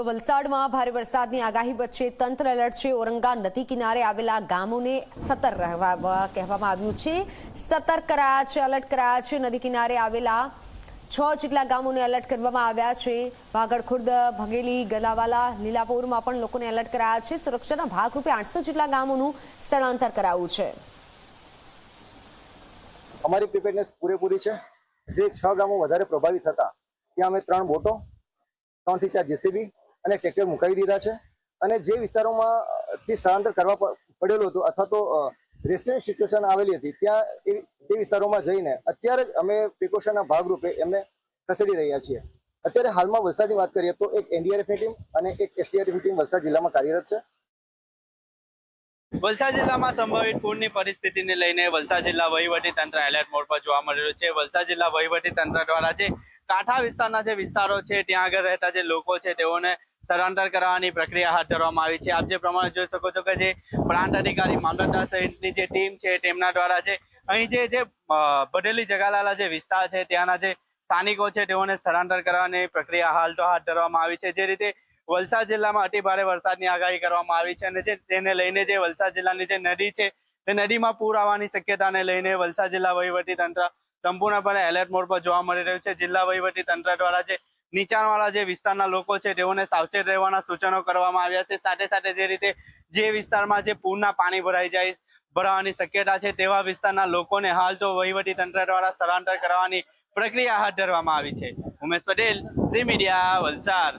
તો વલસાડમાં ભારે વરસાદની આગાહી વચ્ચે તંત્ર એલર્ટ છે। ઓરંગા નદી કિનારે આવેલા ગામોને સતર્ક રહેવા કહેવામાં આવ્યું છે। સતર્ક કરાયા છે, એલર્ટ કરાયા છે। નદી કિનારે આવેલા 6 જેટલા ગામોને એલર્ટ કરવામાં આવ્યા છે। વાગડ ખુર્દ, ભગેલી, ગલાવાલા, લીલાપુરમાં પણ લોકોને એલર્ટ કરાયા છે। સુરક્ષાના ભાગરૂપે 800 જેટલા ગામોનું સ્થળાંતર કરાયું છે। અમારી પ્રિપેરનેસ પૂરેપૂરી છે। જે 6 ગામો વધારે પ્રભાવિત હતા ત્યાં અમે 3 બોટો, 3 થી 4 જેસીબી અને ટ્રેક્ટર મુકાવી દીધા છે। અને જે વિસ્તારોમાંથી સ્થળાંતર કરવા પડેલું હતું અથવા તો રેસ્ક્યુ સિચ્યુએશન આવેલી હતી ત્યાં તે વિસ્તારોમાં જઈને અત્યારે જ અમે પ્રિકોશનના ભાગરૂપે એમને ખસેડી રહ્યા છીએ। અત્યારે હાલમાં વલસાડની વાત કરીએ તો એક એનડીઆરએફની ટીમ અને એક એસડીઆરએફની ટીમ વલસાડ જિલ્લામાં કાર્યરત છે। વલસાડ જિલ્લામાં સંભવિત પૂરની પરિસ્થિતિને લઈને વલસાડ જિલ્લા વહીવટી તંત્ર એલર્ટ મોડ પર જોવા મળી રહ્યું છે। વલસાડ જિલ્લા વહીવટી તંત્ર દ્વારા જે કાંઠા વિસ્તારના જે વિસ્તારો છે ત્યાં આગળ રહેતા જે લોકો છે તેઓને સ્થળાંતર કરવાની પ્રક્રિયા હાથ ધરવામાં આવી છે। આપ જે પ્રમાણે જોઈ શકો છો કે જે પ્રાંત અધિકારી, મામલતદાર સહિતની જે ટીમ છે તેમના દ્વારા છે અહીં જે બઢેલી જગાલાલા જે વિસ્તાર છે ત્યાંના જે સ્થાનિકો છે તેઓને સ્થળાંતર કરવાની પ્રક્રિયા હાલ તો હાથ ધરવામાં આવી છે। જે રીતે વલસાડ જિલ્લામાં અતિ ભારે વરસાદની આગાહી કરવામાં આવી છે અને તેને લઈને જે વલસાડ જિલ્લાની જે નદી છે તે નદીમાં પૂર આવવાની શક્યતાને લઈને વલસાડ જિલ્લા વહીવટી તંત્ર સંપૂર્ણપણે એલર્ટ મોડ પર જોવા મળી રહ્યું છે। જિલ્લા વહીવટી તંત્ર દ્વારા જે નીચાણવાળા જે વિસ્તારના લોકો છે તેઓને સાવચેત રહેવાના સૂચનો કરવામાં આવ્યા છે। સાથે સાથે જે રીતે જે વિસ્તારમાં જે પૂરના પાણી ભરાવાની શક્યતા છે તેવા વિસ્તારના લોકોને હાલ તો વહીવટી તંત્ર દ્વારા સ્થળાંતર કરવાની પ્રક્રિયા હાથ ધરવામાં આવી છે। ઉમેશ પટેલ, ઝી મીડિયા, વલસાડ।